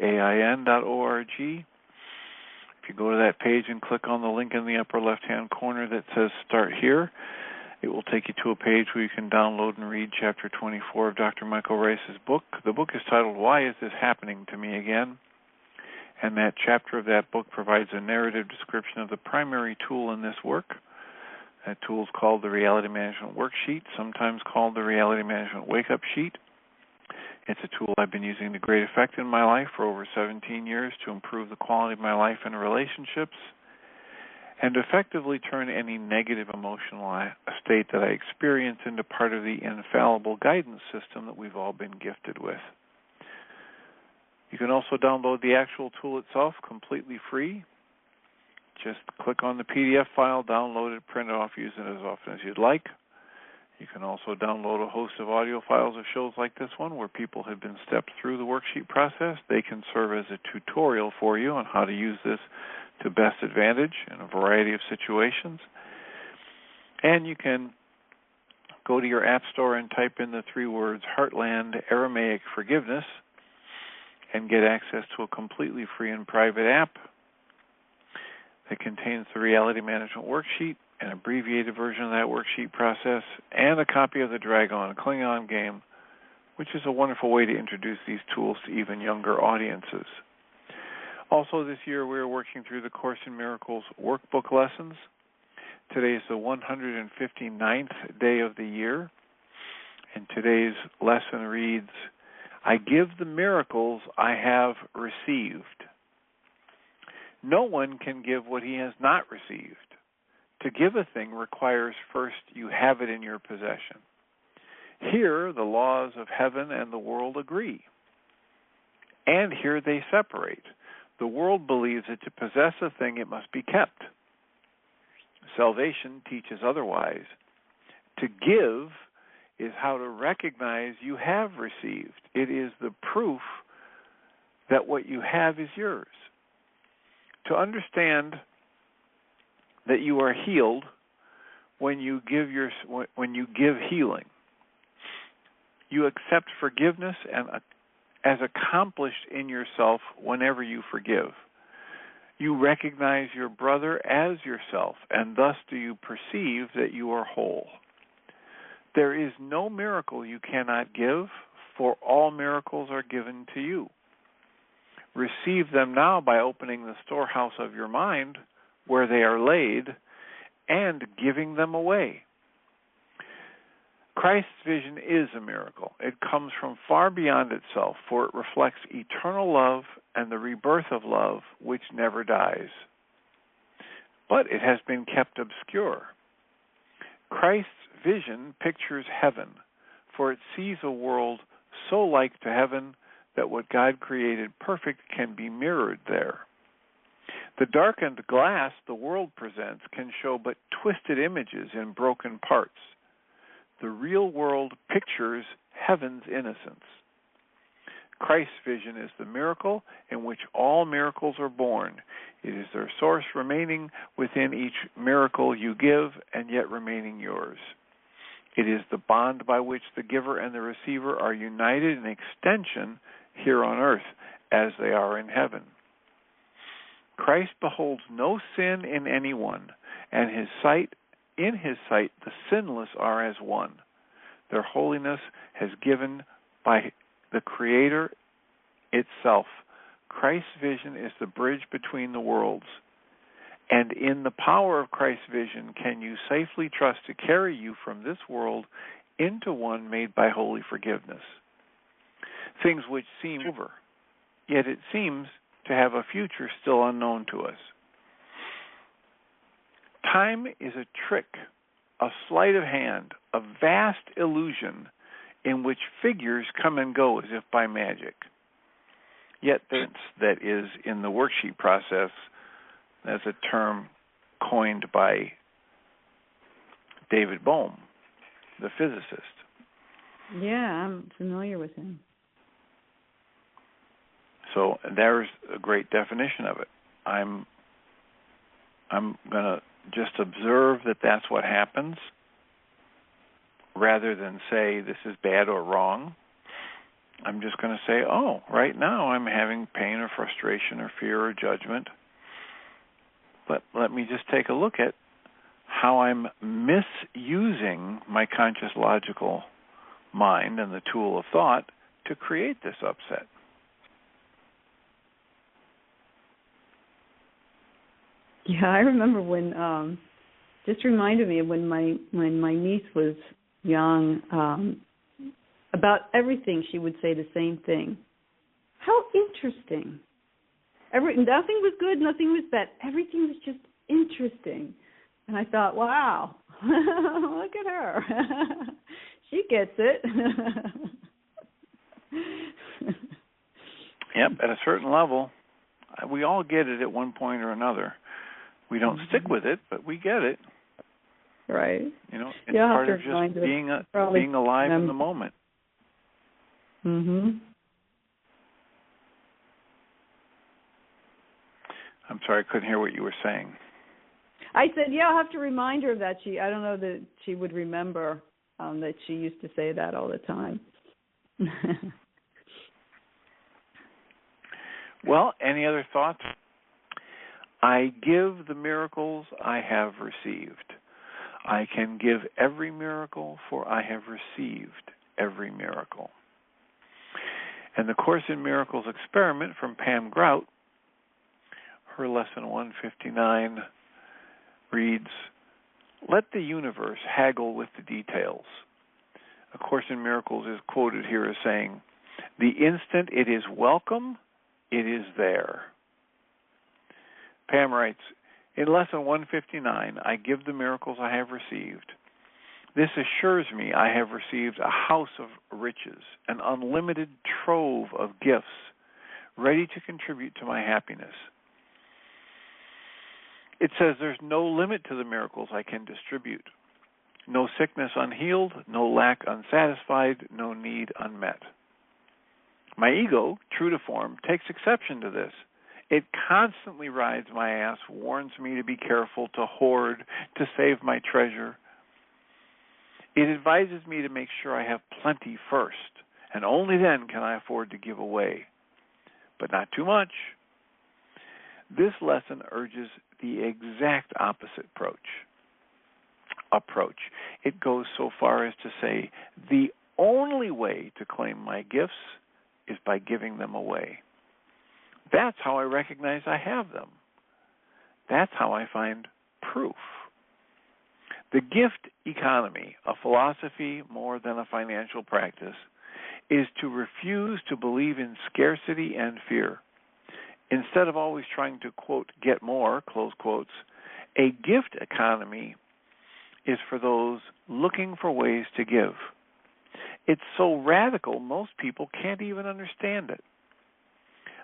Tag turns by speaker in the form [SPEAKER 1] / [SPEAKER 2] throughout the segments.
[SPEAKER 1] AIN.org. If you go to that page and click on the link in the upper left-hand corner that says Start Here, it will take you to a page where you can download and read Chapter 24 of Dr. Michael Rice's book. The book is titled, Why Is This Happening to Me Again? And that chapter of that book provides a narrative description of the primary tool in this work. That tool is called the Reality Management Worksheet, sometimes called the Reality Management Wake-Up Sheet. It's a tool I've been using to great effect in my life for over 17 years to improve the quality of my life and relationships and effectively turn any negative emotional state that I experience into part of the infallible guidance system that we've all been gifted with. You can also download the actual tool itself completely free. Just click on the PDF file, download it, print it off, use it as often as you'd like. You can also download a host of audio files of shows like this one where people have been stepped through the worksheet process. They can serve as a tutorial for you on how to use this to best advantage in a variety of situations. And you can go to your App Store and type in the 3 words Heartland Aramaic Forgiveness and get access to a completely free and private app that contains the Reality Management Worksheet, an abbreviated version of that worksheet process, and a copy of the Dragon Klingon game, which is a wonderful way to introduce these tools to even younger audiences. Also this year we are working through the Course in Miracles workbook lessons. Today is the 159th day of the year, and today's lesson reads, I give the miracles I have received. No one can give what he has not received. To give a thing requires first you have it in your possession. Here the laws of heaven and the world agree. And here they separate. The world believes that to possess a thing it must be kept. Salvation teaches otherwise. To give is how to recognize you have received. It is the proof that what you have is yours. To understand that you are healed when you give healing. You accept forgiveness and as accomplished in yourself whenever you forgive. You recognize your brother as yourself, and thus do you perceive that you are whole. There is no miracle you cannot give, for all miracles are given to you. Receive them now by opening the storehouse of your mind, where they are laid, and giving them away. Christ's vision is a miracle. It comes from far beyond itself, for it reflects eternal love and the rebirth of love, which never dies. But it has been kept obscure. Christ's vision pictures heaven, for it sees a world so like to heaven that what God created perfect can be mirrored there. The darkened glass the world presents can show but twisted images in broken parts. The real world pictures heaven's innocence. Christ's vision is the miracle in which all miracles are born. It is their source remaining within each miracle you give and yet remaining yours. It is the bond by which the giver and the receiver are united in extension here on earth as they are in heaven. Christ beholds no sin in anyone, and in his sight the sinless are as one. Their holiness has given by the Creator itself. Christ's vision is the bridge between the worlds. And in the power of Christ's vision can you safely trust to carry you from this world into one made by holy forgiveness. Things which seem over, yet it seems to have a future still unknown to us. Time is a trick, a sleight of hand, a vast illusion in which figures come and go as if by magic. Yet that is in the worksheet process, that's a term coined by David Bohm, the physicist.
[SPEAKER 2] Yeah, I'm familiar with him.
[SPEAKER 1] So there's a great definition of it. I'm going to just observe that that's what happens rather than say this is bad or wrong. I'm just going to say, oh, right now I'm having pain or frustration or fear or judgment. But let me just take a look at how I'm misusing my conscious logical mind and the tool of thought to create this upset.
[SPEAKER 2] Yeah, I remember when, just reminded me of when my niece was young, about everything she would say the same thing. How interesting. Nothing was good, nothing was bad. Everything was just interesting. And I thought, wow, look at her. She gets it.
[SPEAKER 1] Yep, at a certain level, we all get it at one point or another. We don't stick with it, but we get it.
[SPEAKER 2] Right.
[SPEAKER 1] You know, it's part of just being alive in the moment.
[SPEAKER 2] Mhm.
[SPEAKER 1] I'm sorry, I couldn't hear what you were saying.
[SPEAKER 2] I said, yeah, I'll have to remind her of that. I don't know that she would remember that she used to say that all the time.
[SPEAKER 1] Well, any other thoughts? I give the miracles I have received. I can give every miracle, for I have received every miracle. And the Course in Miracles experiment from Pam Grout, her lesson 159 reads, let the universe haggle with the details. A Course in Miracles is quoted here as saying, the instant it is welcome, it is there. Pam writes, in lesson 159, I give the miracles I have received. This assures me I have received a house of riches, an unlimited trove of gifts, ready to contribute to my happiness. It says there's no limit to the miracles I can distribute. No sickness unhealed, no lack unsatisfied, no need unmet. My ego, true to form, takes exception to this. It constantly rides my ass, warns me to be careful, to hoard, to save my treasure. It advises me to make sure I have plenty first, and only then can I afford to give away. But not too much. This lesson urges the exact opposite approach. It goes so far as to say the only way to claim my gifts is by giving them away. That's how I recognize I have them. That's how I find proof. The gift economy, a philosophy more than a financial practice, is to refuse to believe in scarcity and fear. Instead of always trying to, quote, get more, close quotes, a gift economy is for those looking for ways to give. It's so radical, most people can't even understand it.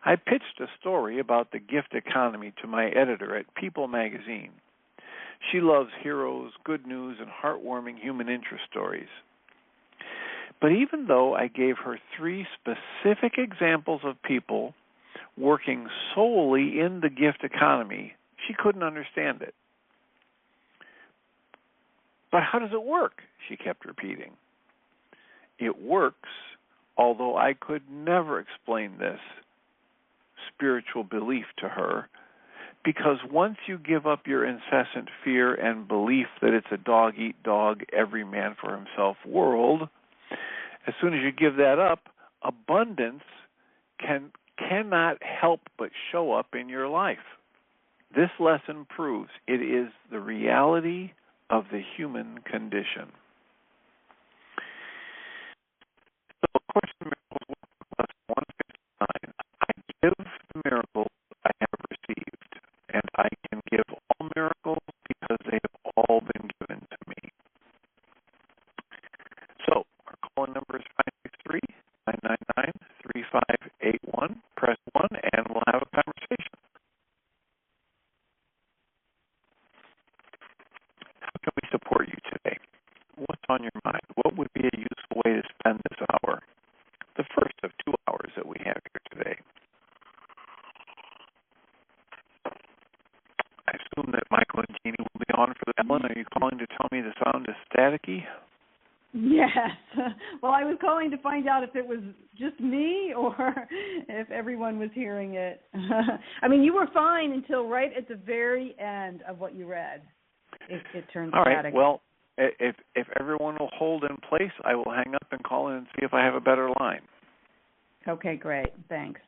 [SPEAKER 1] I pitched a story about the gift economy to my editor at People magazine. She loves heroes, good news, and heartwarming human interest stories. But even though I gave her 3 specific examples of people working solely in the gift economy, she couldn't understand it. But how does it work? She kept repeating. It works, although I could never explain this spiritual belief to her, because once you give up your incessant fear and belief that it's a dog-eat-dog, every man for himself world, as soon as you give that up, abundance cannot help but show up in your life. This lesson proves it is the reality of the human condition. So, of course, the miracles lesson 159. I give the miracles I have received, and I can give all miracles because they have all been given to me. So, our call-in number is 563-999-3581. Press 1, and we'll have a conversation. How can we support you today? What's on your mind? What would be a useful way to spend this hour? The first of 2 hours that we have here today. I assume that Michael and Jeannie will be on for that one. Are you calling to tell me the sound is staticky?
[SPEAKER 2] Yes. Well, I was calling to find out if it was just me or if everyone was hearing it. I mean, you were fine until right at the very end of what you read. It turned
[SPEAKER 1] All
[SPEAKER 2] static.
[SPEAKER 1] right. Well, if everyone will hold in place, I will hang up and call in and see if I have a better line.
[SPEAKER 2] Okay, great. Thanks.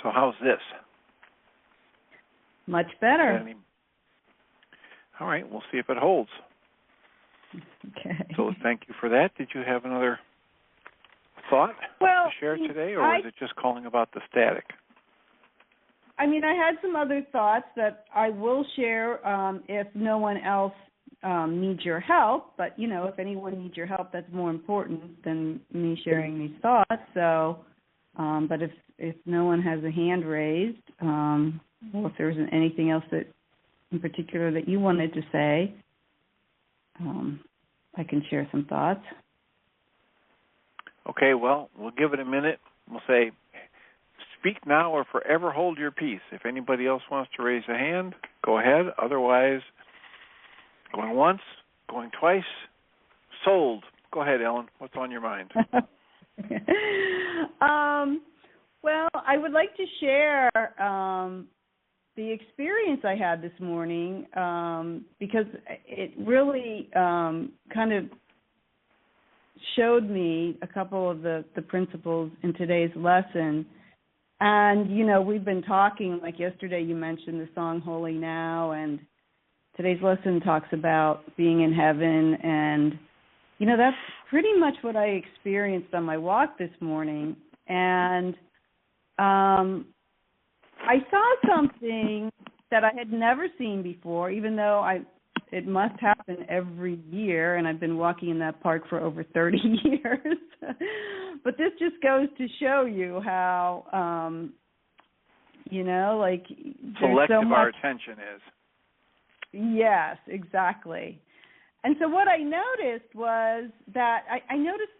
[SPEAKER 1] So how's this?
[SPEAKER 2] Much better.
[SPEAKER 1] All right, we'll see if it holds.
[SPEAKER 2] Okay.
[SPEAKER 1] So thank you for that. Did you have another thought to share today, or was it just calling about the static?
[SPEAKER 2] I mean, I had some other thoughts that I will share if no one else needs your help. But, you know, if anyone needs your help, that's more important than me sharing these thoughts. So, but if no one has a hand raised, or if there isn't anything else that in particular that you wanted to say, I can share some thoughts.
[SPEAKER 1] Okay, well, we'll give it a minute. We'll say, speak now or forever hold your peace. If anybody else wants to raise a hand, go ahead. Otherwise, going once, going twice, sold. Go ahead, Ellen. What's on your mind?
[SPEAKER 2] Well, I would like to share the experience I had this morning because it really kind of showed me a couple of the principles in today's lesson. And, you know, we've been talking, like yesterday you mentioned the song Holy Now, and today's lesson talks about being in heaven. And, you know, that's pretty much what I experienced on my walk this morning. And I saw something that I had never seen before, even though it must happen every year, and I've been walking in that park for over 30 years. But this just goes to show you how, you know, like
[SPEAKER 1] selective
[SPEAKER 2] so much,
[SPEAKER 1] our attention is.
[SPEAKER 2] Yes, exactly. And so what I noticed was that I noticed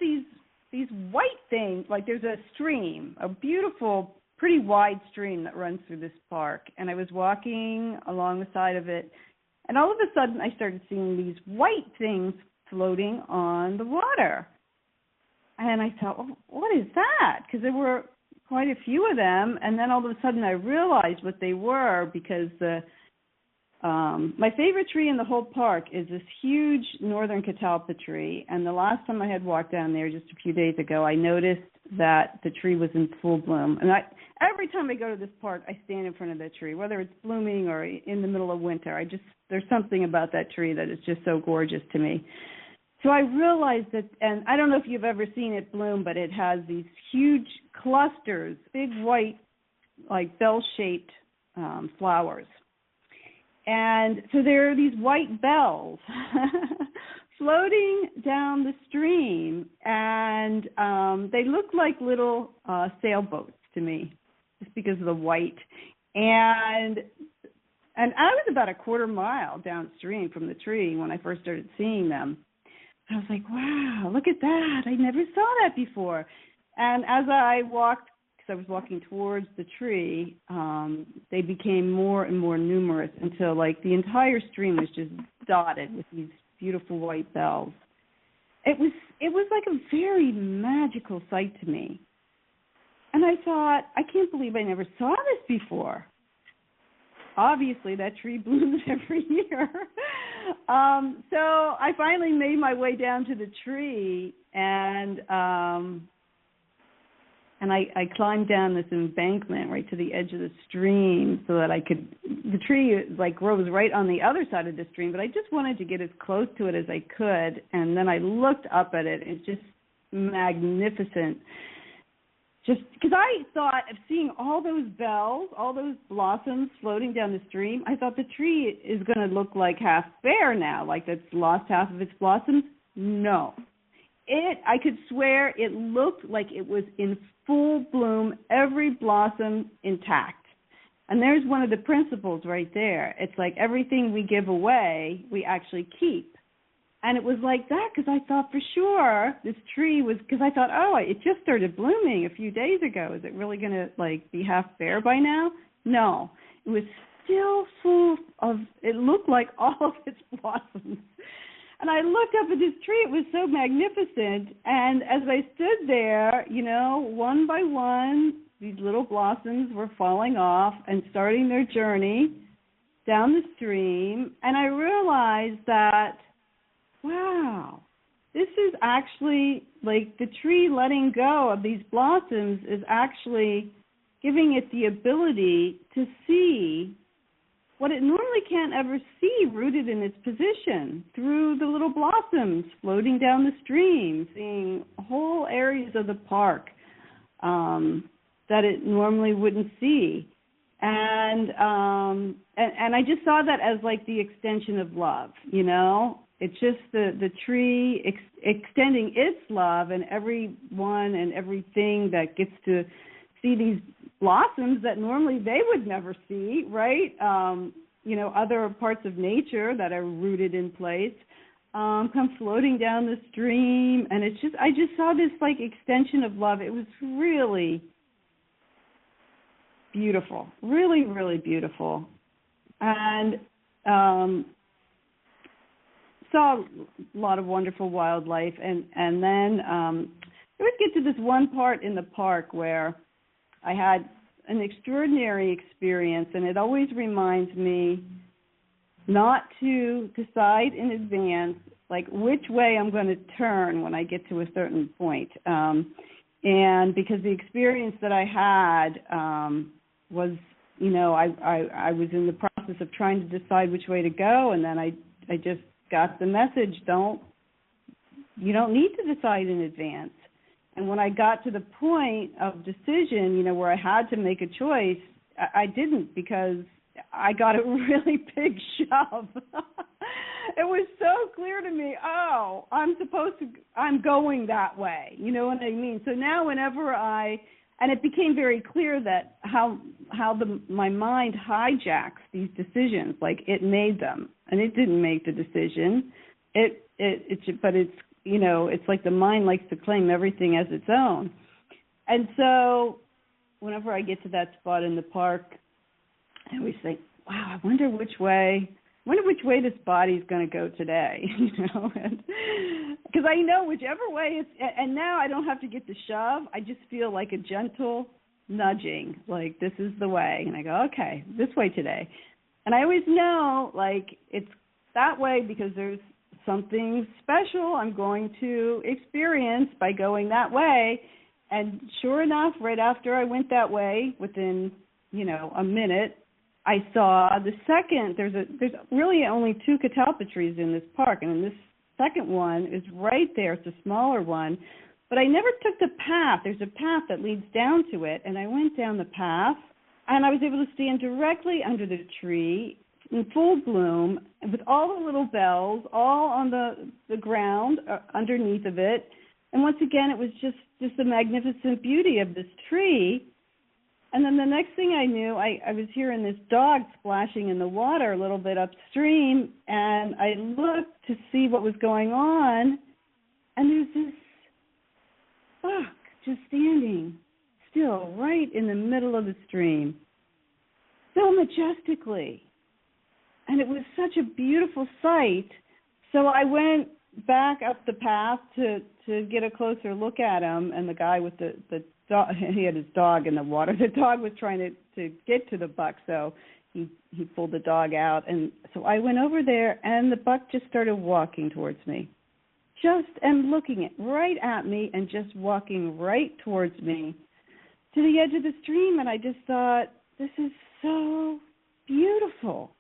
[SPEAKER 2] these white things, like there's a stream, a beautiful, pretty wide stream that runs through this park, and I was walking along the side of it, and all of a sudden I started seeing these white things floating on the water. And I thought, well, what is that? Because there were quite a few of them, and then all of a sudden I realized what they were, because my favorite tree in the whole park is this huge northern catalpa tree, and the last time I had walked down there just a few days ago, I noticed that the tree was in full bloom. And every time I go to this park, I stand in front of that tree, whether it's blooming or in the middle of winter. There's something about that tree that is just so gorgeous to me. So I realized that, and I don't know if you've ever seen it bloom, but it has these huge clusters, big white, like bell-shaped flowers. And so there are these white bells floating down the stream, and they look like little sailboats to me, just because of the white. And I was about a quarter mile downstream from the tree when I first started seeing them. I was like, wow, look at that. I never saw that before. And as I walked, because I was walking towards the tree, they became more and more numerous until, like, the entire stream was just dotted with these beautiful white bells. It was like a very magical sight to me. And I thought, I can't believe I never saw this before. Obviously, that tree blooms every year. So I finally made my way down to the tree, and I climbed down this embankment right to the edge of the stream so that the tree like grows right on the other side of the stream, but I just wanted to get as close to it as I could, and then I looked up at it. It's just magnificent. Just because I thought of seeing all those bells, all those blossoms floating down the stream, I thought the tree is going to look like half bare now, like it's lost half of its blossoms. No. I could swear it looked like it was in full bloom, every blossom intact. And there's one of the principles right there. It's like everything we give away, we actually keep. And it was like that because I thought for sure this tree was, because I thought, oh, it just started blooming a few days ago. Is it really going to like be half bare by now? No, it was still full of, it looked like all of its blossoms. And I looked up at this tree. It was so magnificent. And as I stood there, you know, one by one, these little blossoms were falling off and starting their journey down the stream. And I realized that, wow, this is actually like the tree letting go of these blossoms is actually giving it the ability to see what it normally can't ever see rooted in its position through the little blossoms floating down the stream, seeing whole areas of the park that it normally wouldn't see. And I just saw that as like the extension of love, you know? It's just the tree extending its love, and everyone and everything that gets to see these blossoms that normally they would never see, right? You know, other parts of nature that are rooted in place come floating down the stream, and it's just, I just saw this like extension of love. It was really beautiful, really, really beautiful, and saw a lot of wonderful wildlife, and then I would get to this one part in the park where I had an extraordinary experience, and it always reminds me not to decide in advance, like which way I'm going to turn when I get to a certain point. And because the experience that I had was, you know, I was in the process of trying to decide which way to go, and then I just got the message, you don't need to decide in advance. And when I got to the point of decision, you know, where I had to make a choice, I didn't, because I got a really big shove. It was so clear to me, oh, I'm going that way. You know what I mean? So now whenever and it became very clear that how my mind hijacks these decisions, like it made them, and it didn't make the decision. But it's, you know, it's like the mind likes to claim everything as its own. And so whenever I get to that spot in the park, I always think, wow, I wonder which way this body's going to go today, you know, because I know whichever way and now I don't have to get the shove. I just feel like a gentle nudging, like this is the way. And I go, okay, this way today. And I always know, like, it's that way because there's something special I'm going to experience by going that way. And sure enough, right after I went that way, within, you know, a minute, I saw the second, there's really only 2 catalpa trees in this park, and this second one is right there. It's a smaller one, but I never took the path. There's a path that leads down to it, and I went down the path, and I was able to stand directly under the tree in full bloom with all the little bells all on the ground underneath of it. And once again, it was just the magnificent beauty of this tree. And then the next thing I knew, I was hearing this dog splashing in the water a little bit upstream, and I looked to see what was going on, and there's this buck just standing still right in the middle of the stream, so majestically. And it was such a beautiful sight. So I went back up the path to get a closer look at him, and the guy with the dog, he had his dog in the water. The dog was trying to get to the buck, so he pulled the dog out. And so I went over there, and the buck just started walking towards me, and looking right at me and just walking right towards me to the edge of the stream. And I just thought, this is so beautiful.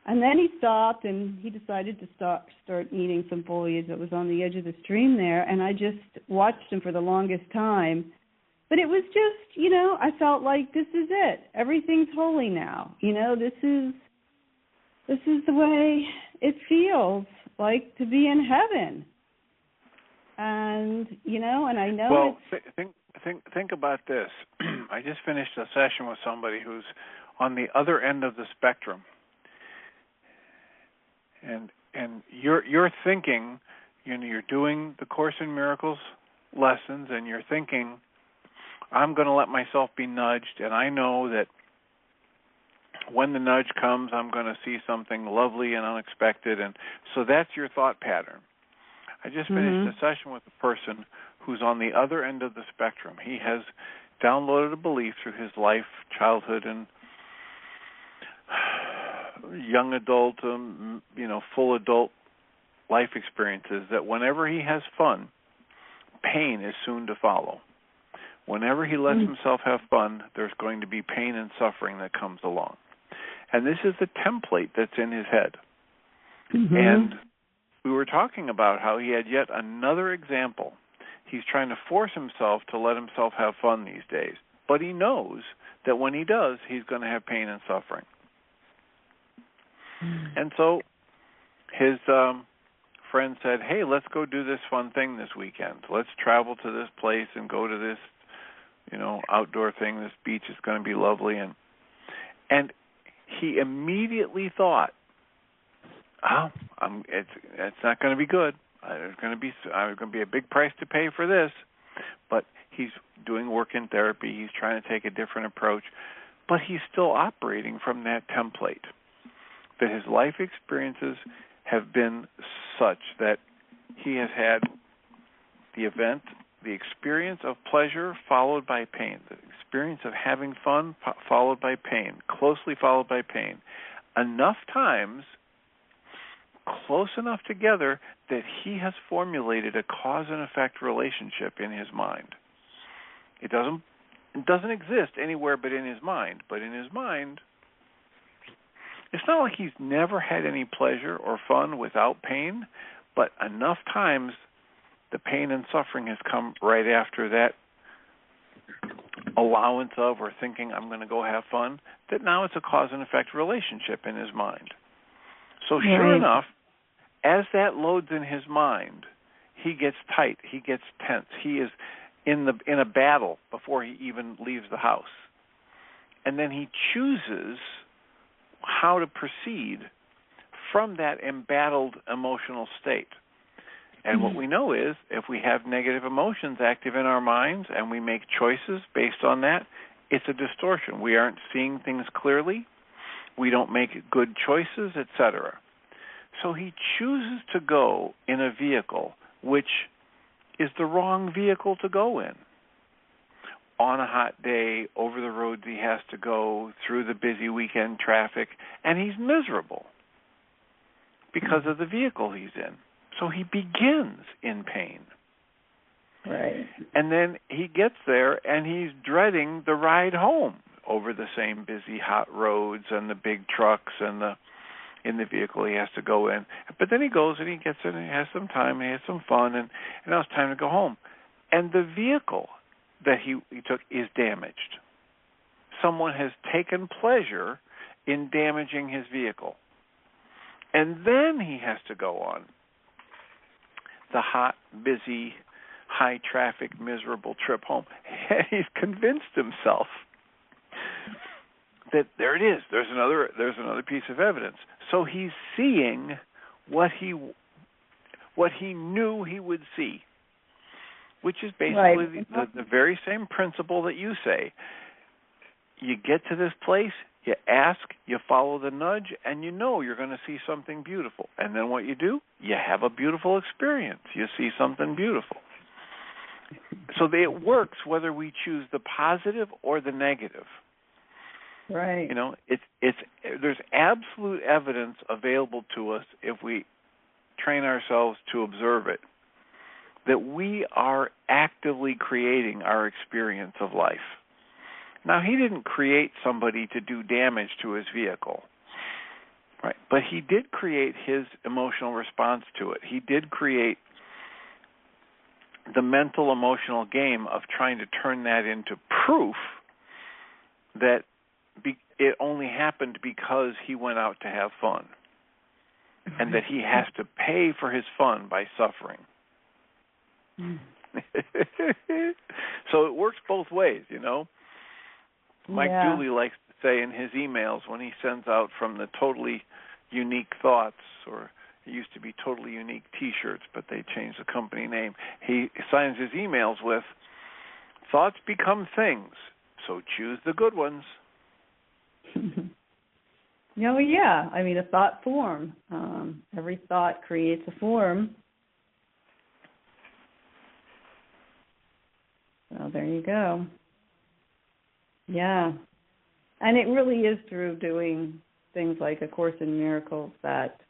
[SPEAKER 2] And then he stopped, and he decided to start eating some foliage that was on the edge of the stream there, and I just watched him for the longest time. But it was just, you know, I felt like this is it. Everything's holy now. You know, this is the way it feels like to be in heaven. And, you know, and I know
[SPEAKER 1] think about this. I just finished a session with somebody who's on the other end of the spectrum. And And you're thinking, you're doing the Course in Miracles lessons, and you're thinking, I'm going to let myself be nudged, and I know that when the nudge comes, I'm going to see something lovely and unexpected. And so that's your thought pattern. I just finished a session with a person who's on the other end of the spectrum. He has downloaded a belief through his life, childhood, and young adult, full adult life experiences, that whenever he has fun, pain is soon to follow. Whenever he lets himself have fun, there's going to be pain and suffering that comes along. And this is the template that's in his head. And we were talking about how he had yet another example. He's trying to force himself to let himself have fun these days. But he knows that when he does, he's going to have pain and suffering. And so his friend said, hey, let's go do this fun thing this weekend. Let's travel to this place and go to this, outdoor thing. This beach is going to be lovely. And he immediately thought, it's not going to be good. There's going to be a big price to pay for this. But he's doing work in therapy. He's trying to take a different approach. But he's still operating from that template, that his life experiences have been such that he has had the experience of pleasure followed by pain, the experience of having fun followed by pain, closely followed by pain, enough times, close enough together that he has formulated a cause and effect relationship in his mind. It doesn't exist anywhere but in his mind, but in his mind, it's not like he's never had any pleasure or fun without pain, but enough times the pain and suffering has come right after that allowance of or thinking I'm going to go have fun, that now it's a cause and effect relationship in his mind. So sure enough, as that loads in his mind, he gets tight, he gets tense, he is in a battle before he even leaves the house. And then he chooses how to proceed from that embattled emotional state. And what we know is if we have negative emotions active in our minds and we make choices based on that, it's a distortion. We aren't seeing things clearly. We don't make good choices, etc. So he chooses to go in a vehicle which is the wrong vehicle to go in. On a hot day, over the roads he has to go, through the busy weekend traffic, and he's miserable because of the vehicle he's in. So he begins in pain.
[SPEAKER 2] Right.
[SPEAKER 1] And then he gets there and he's dreading the ride home over the same busy hot roads and the big trucks and in the vehicle he has to go in. But then he goes and he gets in and he has some time and he has some fun and now it's time to go home. And the vehicle that he took is damaged. Someone has taken pleasure in damaging his vehicle. And then he has to go on the hot, busy, high-traffic, miserable trip home. And he's convinced himself that there it is. There's another piece of evidence. So he's seeing what he knew he would see, which is basically the very same principle that you say. You get to this place, you ask, you follow the nudge, and you know you're going to see something beautiful. And then what you do? You have a beautiful experience. You see something beautiful. So it works whether we choose the positive or the negative.
[SPEAKER 2] Right.
[SPEAKER 1] There's absolute evidence available to us if we train ourselves to observe it, that we are actively creating our experience of life. Now, he didn't create somebody to do damage to his vehicle, right? But he did create his emotional response to it. He did create the mental emotional game of trying to turn that into proof that it only happened because he went out to have fun, and that he has to pay for his fun by suffering. So it works both ways, Mike Dooley likes to say in his emails when he sends out from the totally unique thoughts or It used to be Totally Unique T-shirts, but they changed the company name. He signs his emails with, "Thoughts become things, so choose the good ones."
[SPEAKER 2] Oh, yeah. I mean, a thought form. Every thought creates a form. So there you go. Yeah. And it really is through doing things like A Course in Miracles that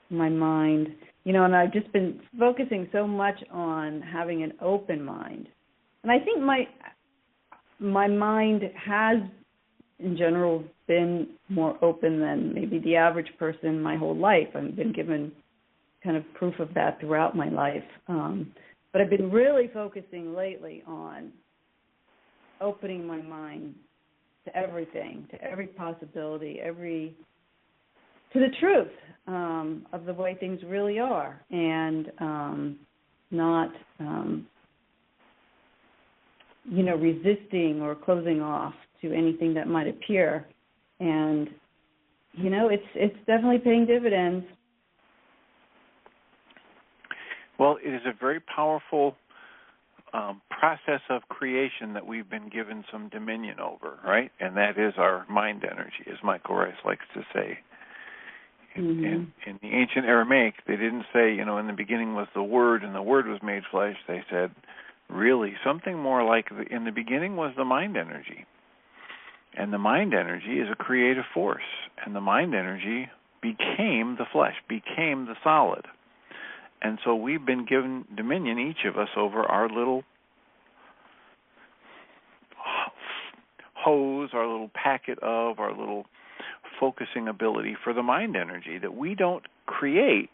[SPEAKER 2] my mind, and I've just been focusing so much on having an open mind. And I think my mind has, in general, been more open than maybe the average person my whole life. I've been given kind of proof of that throughout my life. But I've been really focusing lately on opening my mind to everything, to every possibility, to the truth of the way things really are, and not, resisting or closing off to anything that might appear. And, it's definitely paying dividends.
[SPEAKER 1] Well, it is a very powerful process of creation that we've been given some dominion over, right? And that is our mind energy, as Michael Rice likes to say. In the ancient Aramaic, they didn't say, in the beginning was the Word and the Word was made flesh. They said, really, something more like in the beginning was the mind energy. And the mind energy is a creative force. And the mind energy became the flesh, became the solid. And so we've been given dominion, each of us, over our little hose, our little packet of, our little focusing ability for the mind energy that we don't create,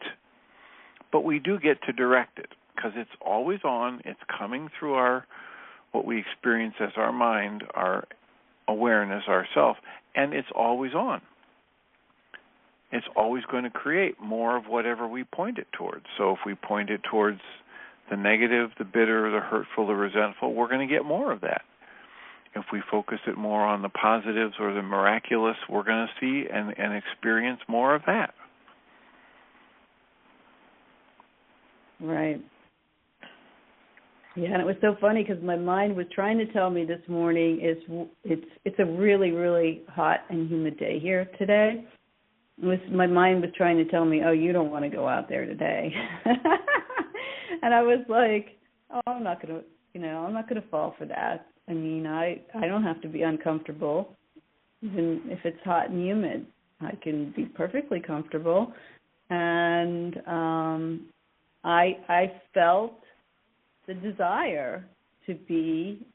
[SPEAKER 1] but we do get to direct it because it's always on. It's coming through what we experience as our mind, our awareness, our self, and it's always on. It's always going to create more of whatever we point it towards. So if we point it towards the negative, the bitter, the hurtful, the resentful, we're going to get more of that. If we focus it more on the positives or the miraculous, we're going to see and experience more of that.
[SPEAKER 2] Right. Yeah, and it was so funny because my mind was trying to tell me this morning it's a really, really hot and humid day here today. My mind was trying to tell me, oh, you don't want to go out there today. And I was like, oh, I'm not going to fall for that. I mean, I don't have to be uncomfortable. Even if it's hot and humid, I can be perfectly comfortable. And I felt the desire to be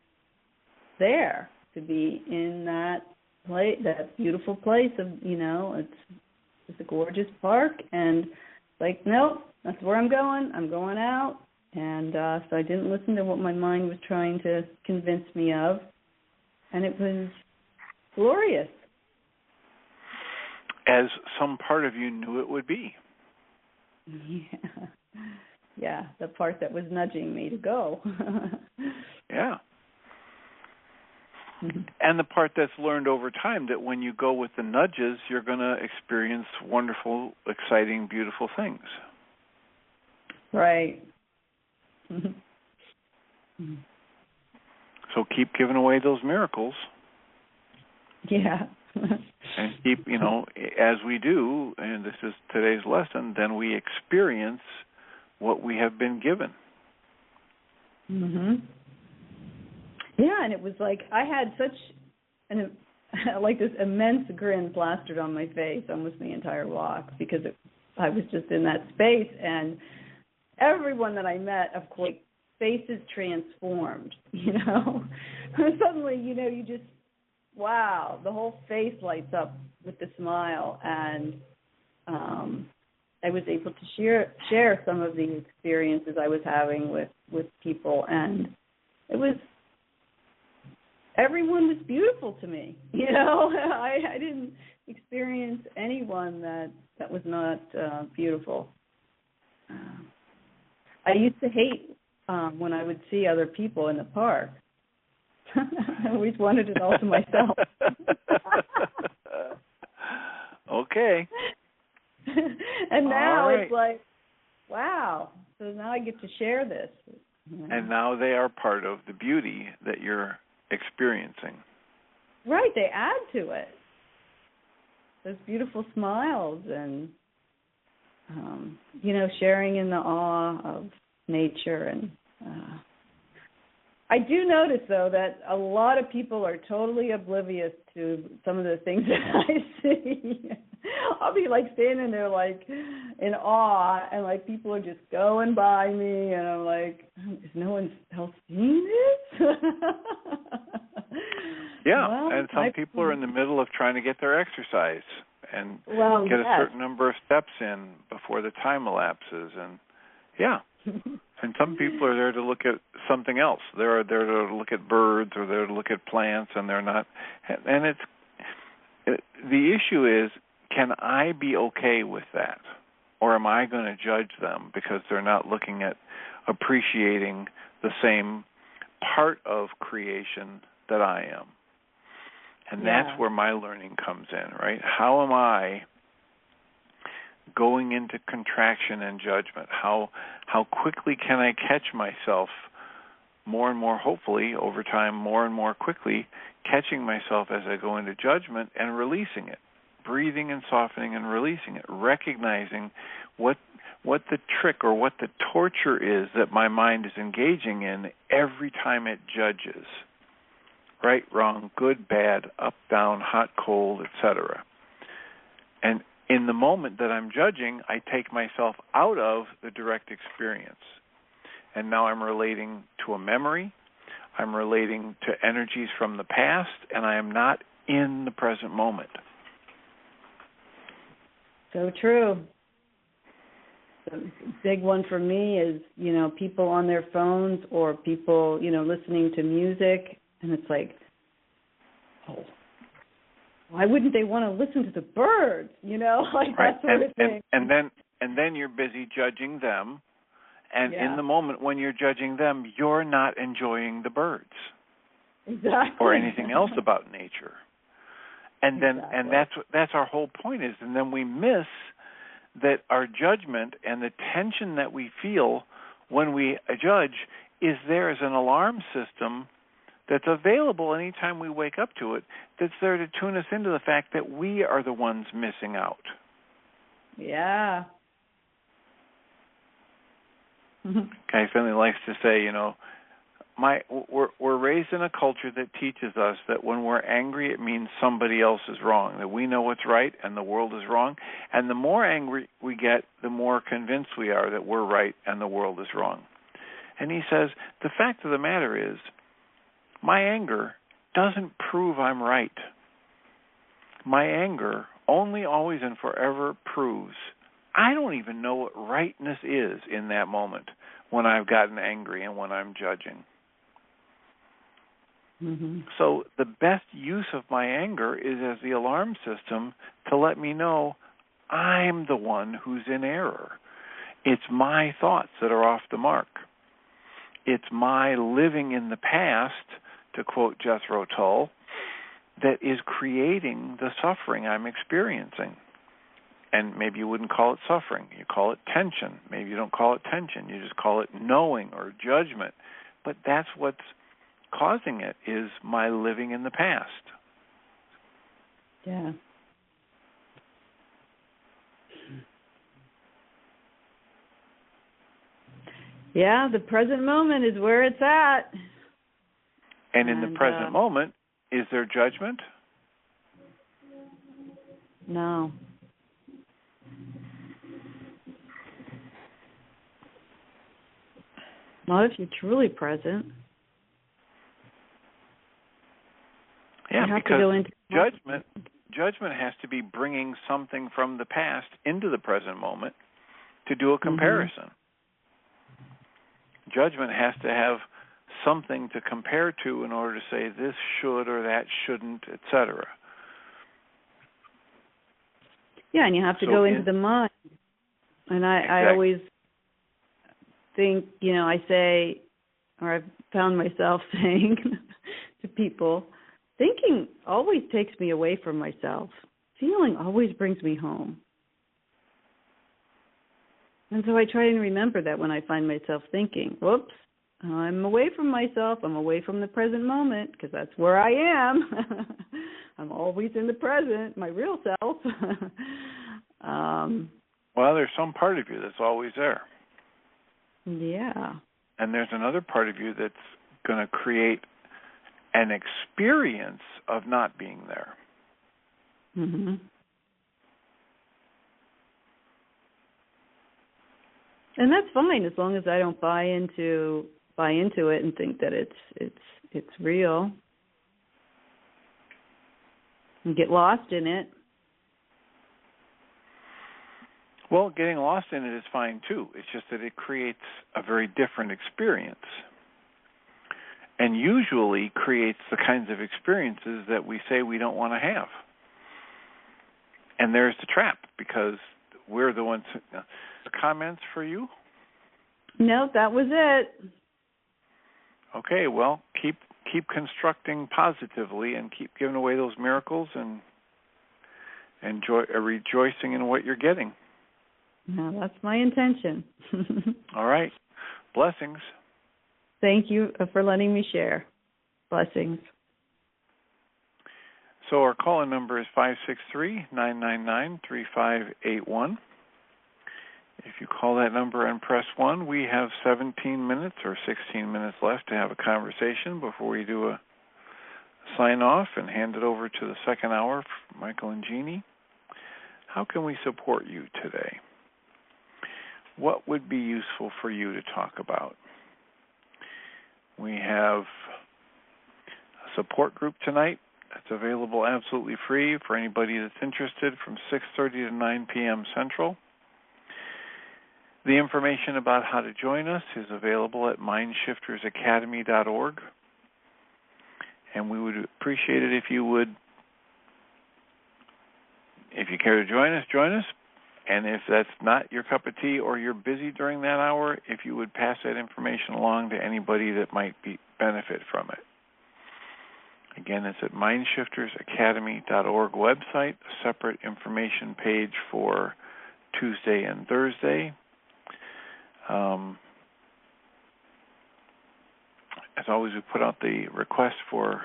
[SPEAKER 2] there, to be in that place, that beautiful place of, it's a gorgeous park, and like, nope, that's where I'm going. I'm going out. And so I didn't listen to what my mind was trying to convince me of, and it was glorious.
[SPEAKER 1] As some part of you knew it would be.
[SPEAKER 2] Yeah, the part that was nudging me to go.
[SPEAKER 1] Yeah. And the part that's learned over time that when you go with the nudges, you're going to experience wonderful, exciting, beautiful things.
[SPEAKER 2] Right.
[SPEAKER 1] So keep giving away those miracles.
[SPEAKER 2] Yeah.
[SPEAKER 1] And keep, as we do, and this is today's lesson, then we experience what we have been given.
[SPEAKER 2] Yeah, and it was like I had such this immense grin plastered on my face almost the entire walk because I was just in that space, and everyone that I met, of course, faces transformed, Suddenly, you just, wow, the whole face lights up with the smile, and I was able to share some of the experiences I was having with people, and everyone was beautiful to me, I didn't experience anyone that was not beautiful. I used to hate when I would see other people in the park. I always wanted it all to myself.
[SPEAKER 1] Okay.
[SPEAKER 2] And now
[SPEAKER 1] right.
[SPEAKER 2] it's like, wow. So now I get to share this.
[SPEAKER 1] And now they are part of the beauty that you're experiencing.
[SPEAKER 2] Right, they add to it. Those beautiful smiles and, sharing in the awe of nature. And I do notice, though, that a lot of people are totally oblivious to some of the things that I see. I'll be like standing there like in awe, and like people are just going by me, and I'm like, is no one else seeing this?
[SPEAKER 1] Yeah,
[SPEAKER 2] well,
[SPEAKER 1] and some people are in the middle of trying to get their exercise and get a certain number of steps in before the time elapses, and and some people are there to look at something else. They're there to look at birds, or they're to look at plants, and they're not. And the issue is, can I be okay with that? Or am I going to judge them because they're not looking at appreciating the same part of creation that I am? And that's where my learning comes in, right? How am I going into contraction and judgment? How quickly can I catch myself more and more, hopefully, over time, more and more quickly, catching myself as I go into judgment and releasing it, breathing and softening and releasing it, recognizing what the trick or what the torture is that my mind is engaging in every time it judges. Right, wrong, good, bad, up, down, hot, cold, etc. And in the moment that I'm judging, I take myself out of the direct experience. And now I'm relating to a memory, I'm relating to energies from the past, and I am not in the present moment.
[SPEAKER 2] So true. The big one for me is, people on their phones or people, listening to music. And it's like, why wouldn't they want to listen to the birds? Like
[SPEAKER 1] right.
[SPEAKER 2] that sort of thing.
[SPEAKER 1] And then you're busy judging them. And in the moment when you're judging them, you're not enjoying the birds.
[SPEAKER 2] Exactly.
[SPEAKER 1] Or anything else about nature. And then and that's our whole point is, and then we miss that our judgment and the tension that we feel when we judge is there as an alarm system that's available anytime we wake up to it, that's there to tune us into the fact that we are the ones missing out.
[SPEAKER 2] Yeah.
[SPEAKER 1] Guy Finley likes to say, we're raised in a culture that teaches us that when we're angry, it means somebody else is wrong, that we know what's right and the world is wrong. And the more angry we get, the more convinced we are that we're right and the world is wrong. And he says, the fact of the matter is, my anger doesn't prove I'm right. My anger only, always, and forever proves I don't even know what rightness is in that moment when I've gotten angry and when I'm judging.
[SPEAKER 2] Mm-hmm.
[SPEAKER 1] So the best use of my anger is as the alarm system to let me know I'm the one who's in error. It's my thoughts that are off the mark. It's my living in the past, to quote Jethro Tull, that is creating the suffering I'm experiencing. And maybe you wouldn't call it suffering. You call it tension. Maybe you don't call it tension. You just call it knowing or judgment. But that's what's causing it, is my living in the past.
[SPEAKER 2] Yeah. Yeah, the present moment is where it's at.
[SPEAKER 1] And in the present moment, is there judgment?
[SPEAKER 2] No. Not if you're truly present.
[SPEAKER 1] Yeah,
[SPEAKER 2] you have
[SPEAKER 1] because
[SPEAKER 2] to go into
[SPEAKER 1] judgment has to be bringing something from the past into the present moment to do a comparison. Mm-hmm. Judgment has to have something to compare to in order to say this should or that shouldn't, etc.
[SPEAKER 2] Yeah, and you have to go into the mind. And I always think, I say, or I've found myself saying to people, thinking always takes me away from myself. Feeling always brings me home. And so I try and remember that when I find myself thinking, whoops, I'm away from myself, I'm away from the present moment, because that's where I am. I'm always in the present, my real self.
[SPEAKER 1] Well, there's some part of you that's always there.
[SPEAKER 2] Yeah.
[SPEAKER 1] And there's another part of you that's going to create an experience of not being there.
[SPEAKER 2] Mm-hmm. And that's fine as long as I don't buy into it and think that it's real and get lost in it.
[SPEAKER 1] Well, getting lost in it is fine too. It's just that it creates a very different experience, and usually creates the kinds of experiences that we say we don't want to have. And there's the trap, because we're the ones. Comments for you?
[SPEAKER 2] No, that was it.
[SPEAKER 1] Okay, well, keep constructing positively and keep giving away those miracles and rejoicing in what you're getting.
[SPEAKER 2] No, that's my intention.
[SPEAKER 1] All right. Blessings.
[SPEAKER 2] Thank you for letting me share. Blessings.
[SPEAKER 1] So our call-in number is 563-999-3581. If you call that number and press 1, we have 17 minutes or 16 minutes left to have a conversation before we do a sign-off and hand it over to the second hour for Michael and Jeannie. How can we support you today? What would be useful for you to talk about? We have a support group tonight that's available absolutely free for anybody that's interested from 6:30 to 9 p.m. Central. The information about how to join us is available at mindshiftersacademy.org. And we would appreciate it if you care to join us. And if that's not your cup of tea or you're busy during that hour, if you would pass that information along to anybody that might benefit from it. Again, it's at mindshiftersacademy.org website, a separate information page for Tuesday and Thursday. As always, we put out the request for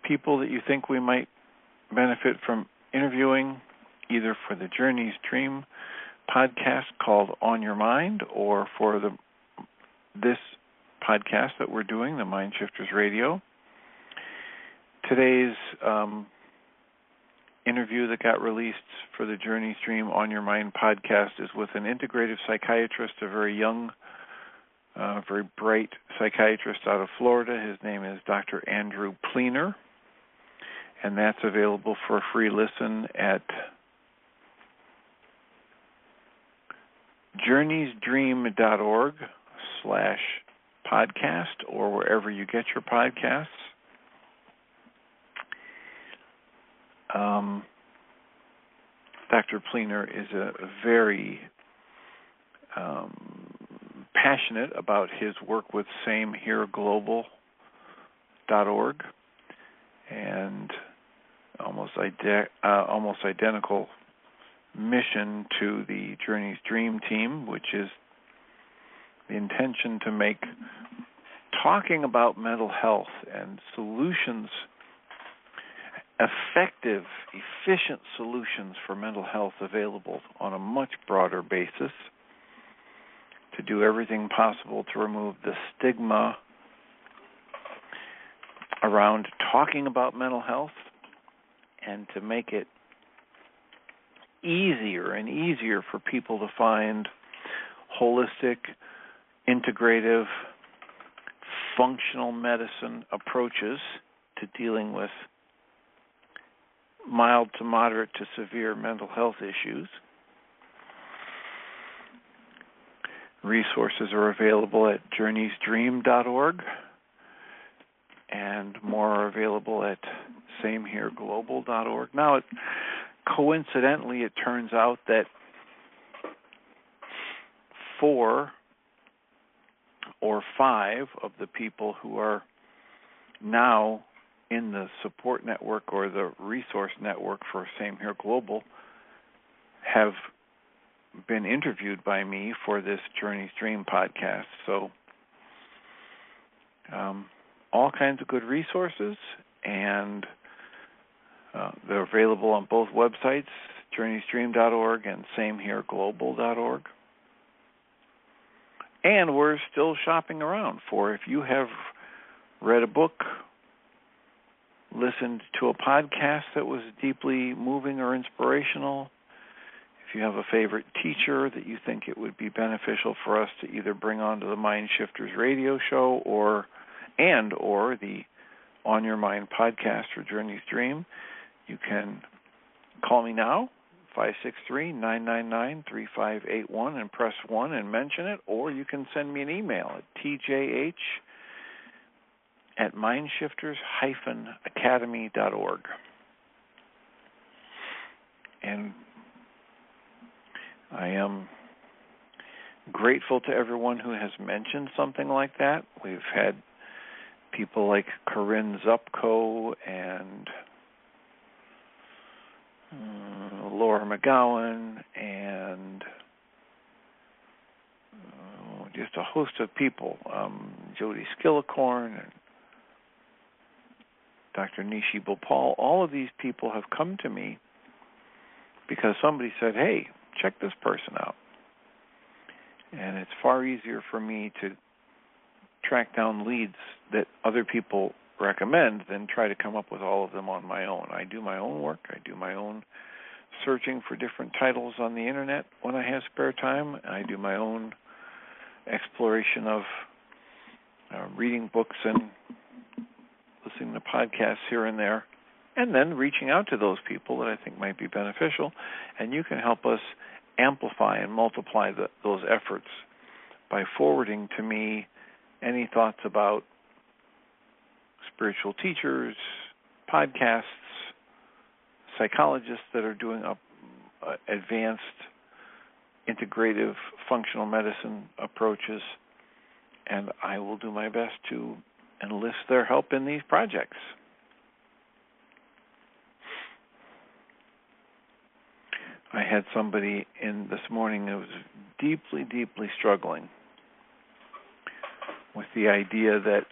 [SPEAKER 1] people that you think we might benefit from interviewing, either for the Journey's Dream podcast called On Your Mind, or for this podcast that we're doing, the Mind Shifters Radio. Today's interview that got released for the Journey's Dream On Your Mind podcast is with an integrative psychiatrist, a very young, very bright psychiatrist out of Florida. His name is Dr. Andrew Pleener, and that's available for a free listen at journeysdream.org/podcast or wherever you get your podcasts. Dr. Pleener is a very passionate about his work with samehereglobal.org and almost identical mission to the Journey's Dream team, which is the intention to make talking about mental health and solutions, effective, efficient solutions for mental health available on a much broader basis, to do everything possible to remove the stigma around talking about mental health and to make it easier and easier for people to find holistic, integrative, functional medicine approaches to dealing with mild to moderate to severe mental health issues. Resources are available at journeysdream.org, and more are available at samehereglobal.org. Now, coincidentally, it turns out that 4 or 5 of the people who are now in the support network or the resource network for Same Here Global have been interviewed by me for this Journey's Dream podcast. So all kinds of good resources, and they're available on both websites, journeysdream.org and samehereglobal.org. And we're still shopping around for, if you have read a book, listened to a podcast that was deeply moving or inspirational, if you have a favorite teacher that you think it would be beneficial for us to either bring onto the Mind Shifters radio show or the On Your Mind podcast for Journey's Dream, you can call me now, 563-999-3581, and press 1 and mention it, or you can send me an email at tjh@mindshifters-academy.org. And I am grateful to everyone who has mentioned something like that. We've had people like Corinne Zupko and Laura McGowan and just a host of people, Jody Skillicorn and Dr. Nishi Bhopal. All of these people have come to me because somebody said, hey, check this person out. And it's far easier for me to track down leads that other people recommend than try to come up with all of them on my own. I do my own work. I do my own searching for different titles on the internet when I have spare time. I do my own exploration of reading books and listening to podcasts here and there, and then reaching out to those people that I think might be beneficial. And you can help us amplify and multiply those efforts by forwarding to me any thoughts about spiritual teachers, podcasts, psychologists that are doing advanced integrative functional medicine approaches, and I will do my best to enlist their help in these projects. I had somebody in this morning who was deeply, deeply struggling with the idea that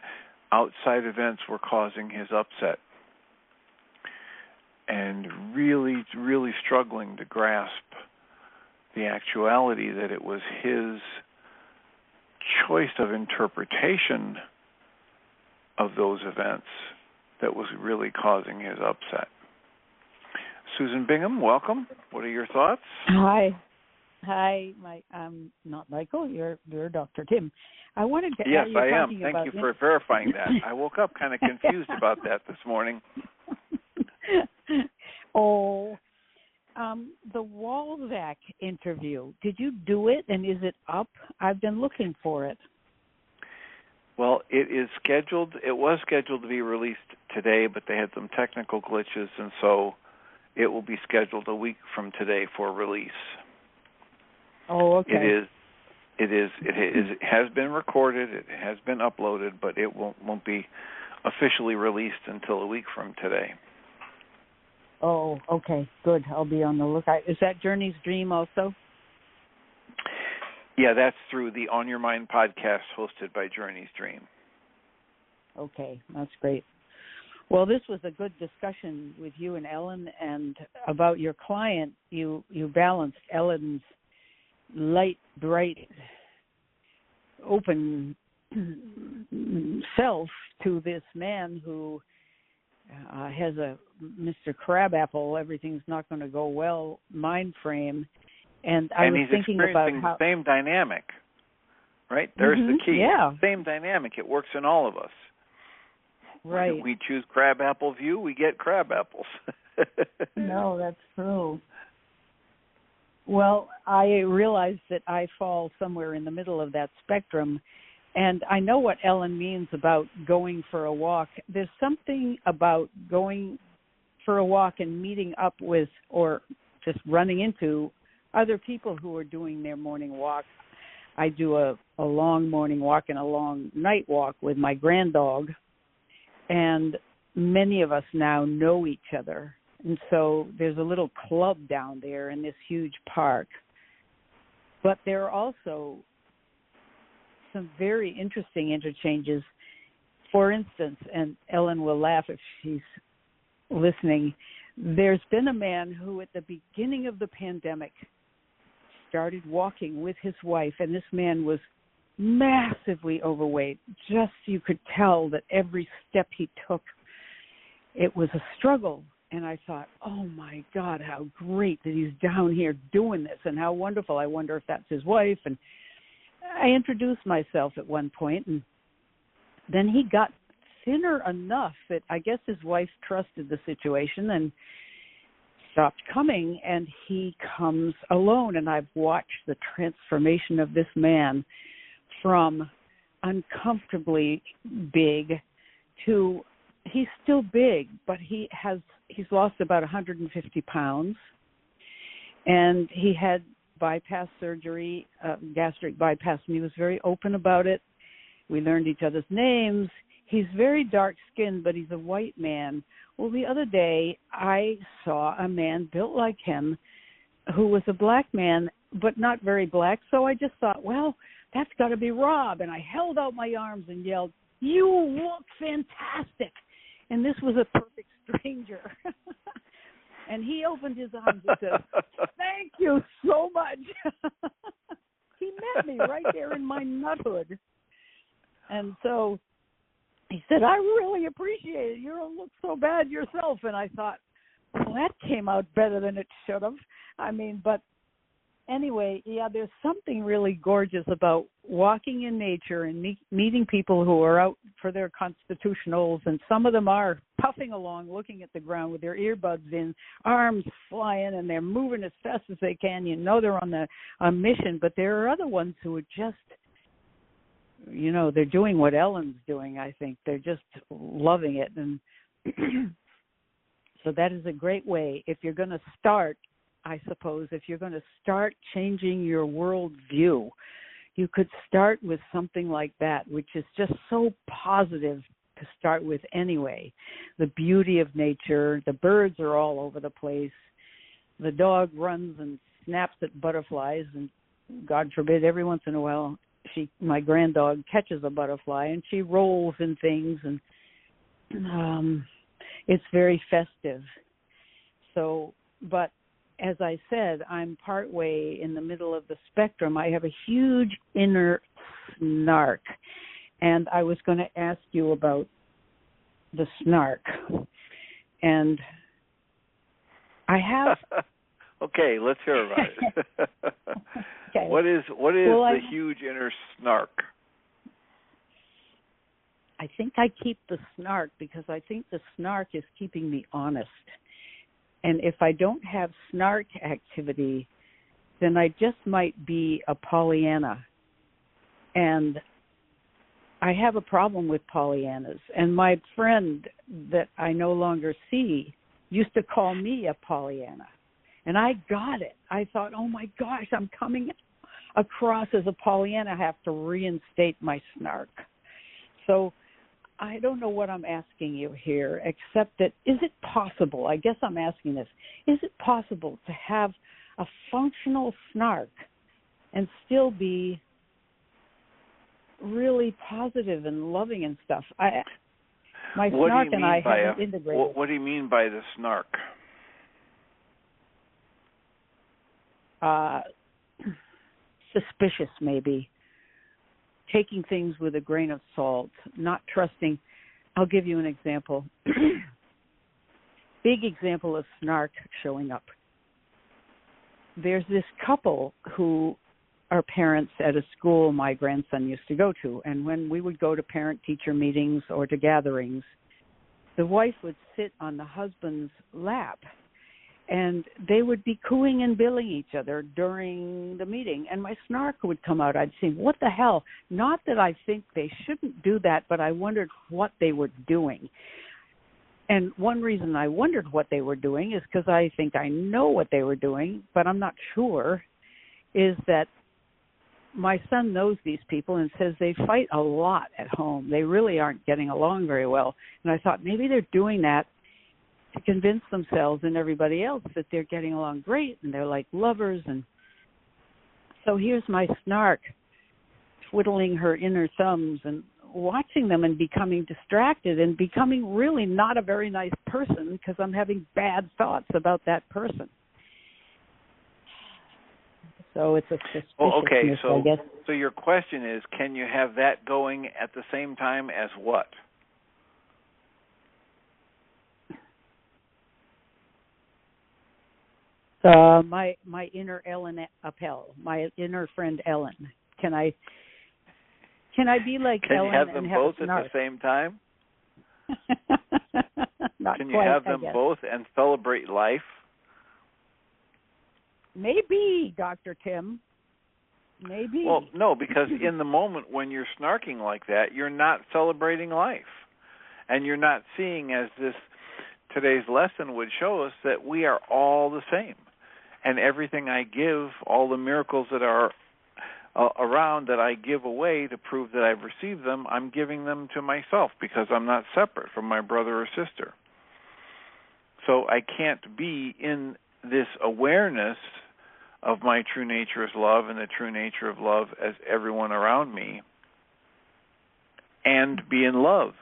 [SPEAKER 1] outside events were causing his upset, and really, really struggling to grasp the actuality that it was his choice of interpretation of those events that was really causing his upset. Susan Bingham, welcome. What are your thoughts?
[SPEAKER 3] Hi, not Michael. You're Dr. Tim. I wanted to.
[SPEAKER 1] Yes, I am. Thank you for verifying that. I woke up kind of confused about that this morning.
[SPEAKER 3] The Walzak interview. Did you do it, and is it up? I've been looking for it.
[SPEAKER 1] Well, it is scheduled. It was scheduled to be released today, but they had some technical glitches, and so it will be scheduled a week from today for release.
[SPEAKER 3] Oh, okay.
[SPEAKER 1] It has been recorded. It has been uploaded, but it won't be officially released until a week from today.
[SPEAKER 3] Oh, okay, good. I'll be on the lookout. Is that Journey's Dream also?
[SPEAKER 1] Yeah, that's through the On Your Mind podcast hosted by Journey's Dream.
[SPEAKER 3] Okay, that's great. Well, this was a good discussion with you and Ellen, and about your client. You balanced Ellen's light, bright, open self to this man who has a Mr. Crabapple, everything's not going to go well mind frame. And was thinking about
[SPEAKER 1] the same dynamic, right? There's the key.
[SPEAKER 3] Yeah.
[SPEAKER 1] Same dynamic. It works in all of us.
[SPEAKER 3] Right.
[SPEAKER 1] When we choose crabapple view, we get crab apples.
[SPEAKER 3] No, that's true. Well, I realize that I fall somewhere in the middle of that spectrum, and I know what Ellen means about going for a walk. There's something about going for a walk and meeting up with, or just running into, other people who are doing their morning walk. I do a long morning walk and a long night walk with my granddog, and many of us now know each other. And so there's a little club down there in this huge park. But there are also some very interesting interchanges. For instance, and Ellen will laugh if she's listening, there's been a man who at the beginning of the pandemic started walking with his wife, and this man was massively overweight. Just you could tell that every step he took, it was a struggle. And I thought, oh, my God, how great that he's down here doing this, and how wonderful. I wonder if that's his wife. And I introduced myself at one point, and then he got thinner enough that I guess his wife trusted the situation and stopped coming, and he comes alone. And I've watched the transformation of this man from uncomfortably big to he's still big, but he's lost about 150 pounds, and he had bypass surgery, gastric bypass, and he was very open about it. We learned each other's names. He's very dark-skinned, but he's a white man. Well, the other day, I saw a man built like him who was a black man, but not very black, so I just thought, well, that's got to be Rob. And I held out my arms and yelled, "You look fantastic." And this was a perfect stranger. And he opened his arms and said, "Thank you so much." He met me right there in my nuthood. And so he said, "I really appreciate it. You don't look so bad yourself." And I thought, well, that came out better than it should have. But anyway, yeah, there's something really gorgeous about walking in nature and meeting people who are out for their constitutionals, and some of them are puffing along, looking at the ground with their earbuds in, arms flying, and they're moving as fast as they can. You know they're on a mission, but there are other ones who are just, they're doing what Ellen's doing, I think. They're just loving it. And so that is a great way. If you're going to start, I suppose, if you're going to start changing your world view, you could start with something like that, which is just so positive to start with anyway. The beauty of nature, the birds are all over the place. The dog runs and snaps at butterflies, and God forbid, every once in a while, my granddog catches a butterfly, and she rolls in things, and it's very festive. So, but as I said, I'm partway in the middle of the spectrum. I have a huge inner snark, and I was going to ask you about the snark. And I have...
[SPEAKER 1] Okay, let's hear about it.
[SPEAKER 3] Okay.
[SPEAKER 1] What is the huge inner snark?
[SPEAKER 3] I think I keep the snark because I think the snark is keeping me honest. And if I don't have snark activity, then I just might be a Pollyanna. And I have a problem with Pollyannas. And my friend that I no longer see used to call me a Pollyanna. And I got it. I thought, oh, my gosh, I'm coming across as a Pollyanna. I have to reinstate my snark. So I don't know what I'm asking you here, except that is it possible, I guess I'm asking this, is it possible to have a functional snark and still be really positive and loving and stuff? My snark and I haven't integrated.
[SPEAKER 1] What do you mean by the snark?
[SPEAKER 3] Suspicious, maybe. Taking things with a grain of salt, not trusting. I'll give you an example. Big example of snark showing up. There's this couple who are parents at a school my grandson used to go to, and when we would go to parent-teacher meetings or to gatherings, the wife would sit on the husband's lap, and they would be cooing and billing each other during the meeting, and my snark would come out. I'd say, what the hell? Not that I think they shouldn't do that, but I wondered what they were doing. And one reason I wondered what they were doing is because I think I know what they were doing, but I'm not sure, is that my son knows these people and says they fight a lot at home. They really aren't getting along very well. And I thought maybe they're doing that to convince themselves and everybody else that they're getting along great and they're like lovers. And So here's my snark, twiddling her inner thumbs and watching them and becoming distracted and becoming really not a very nice person because I'm having bad thoughts about that person. So it's a suspiciousness, I guess.
[SPEAKER 1] So your question is, can you have that going at the same time as what?
[SPEAKER 3] My inner Ellen Appel, my inner friend Ellen. Can I be like
[SPEAKER 1] Can
[SPEAKER 3] Ellen
[SPEAKER 1] you have them
[SPEAKER 3] and have
[SPEAKER 1] both
[SPEAKER 3] a
[SPEAKER 1] at
[SPEAKER 3] snark?
[SPEAKER 1] the same time?
[SPEAKER 3] Not
[SPEAKER 1] Can you
[SPEAKER 3] quite,
[SPEAKER 1] have them both and celebrate life?
[SPEAKER 3] Maybe, Dr. Tim. Maybe.
[SPEAKER 1] Well, no, because in the moment when you're snarking like that, you're not celebrating life. And you're not seeing, as today's lesson would show us, that we are all the same. And everything I give, all the miracles that are around that I give away to prove that I've received them, I'm giving them to myself because I'm not separate from my brother or sister. So I can't be in this awareness of my true nature as love and the true nature of love as everyone around me and be in love,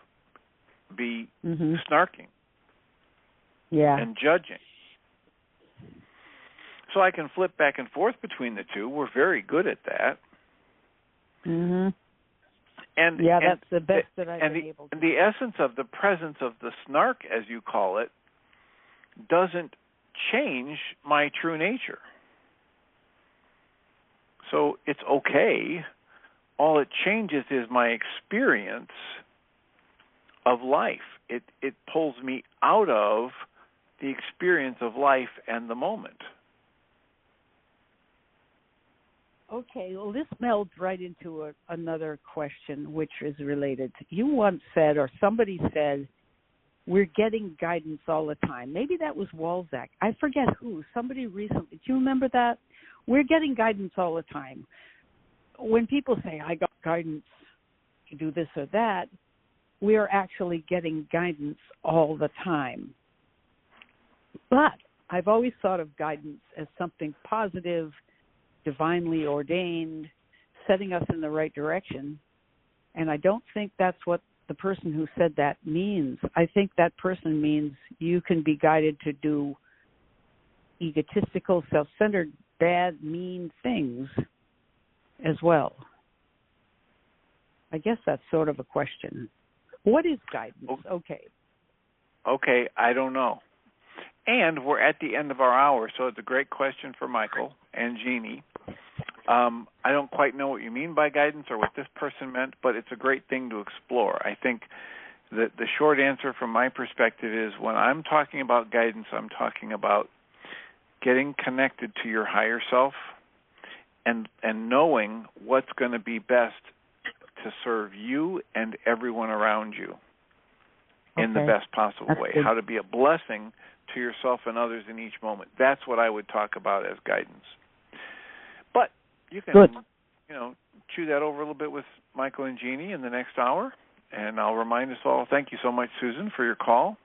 [SPEAKER 1] be snarking and judging. So I can flip back and forth between the two. We're very good at that.
[SPEAKER 3] And
[SPEAKER 1] And
[SPEAKER 3] that's the best that I've been able to.
[SPEAKER 1] And the essence of the presence of the snark, as you call it, doesn't change my true nature. So it's okay. All it changes is my experience of life. It pulls me out of the experience of life and the moment.
[SPEAKER 3] Okay, well, this melds right into another question, which is related. You once said, or somebody said, we're getting guidance all the time. Maybe that was Walzak. I forget who. Somebody recently. Do you remember that? We're getting guidance all the time. When people say, I got guidance to do this or that, we are actually getting guidance all the time. But I've always thought of guidance as something positive, divinely ordained, setting us in the right direction. And I don't think that's what the person who said that means. I think that person means you can be guided to do egotistical, self-centered, bad, mean things as well. I guess that's sort of a question. What is guidance? Okay,
[SPEAKER 1] I don't know. And we're at the end of our hour, so it's a great question for Michael and Jeannie. I don't quite know what you mean by guidance or what this person meant, but it's a great thing to explore. I think that the short answer from my perspective is when I'm talking about guidance, I'm talking about getting connected to your higher self and knowing what's going to be best to serve you and everyone around you in the best possible way, how to be a blessing to yourself and others in each moment. That's what I would talk about as guidance. But you can, chew that over a little bit with Michael and Jeannie in the next hour, and I'll remind us all, thank you so much, Susan, for your call,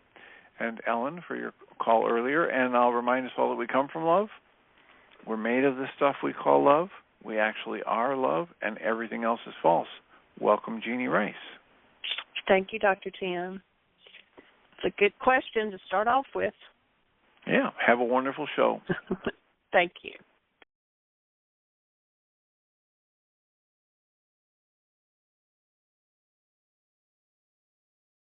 [SPEAKER 1] and Ellen for your call earlier, and I'll remind us all that we come from love. We're made of the stuff we call love. We actually are love, and everything else is false. Welcome, Jeannie Rice.
[SPEAKER 4] Thank you, Dr. Tim. It's a good question to start off with.
[SPEAKER 1] Yeah, have a wonderful show.
[SPEAKER 4] Thank you.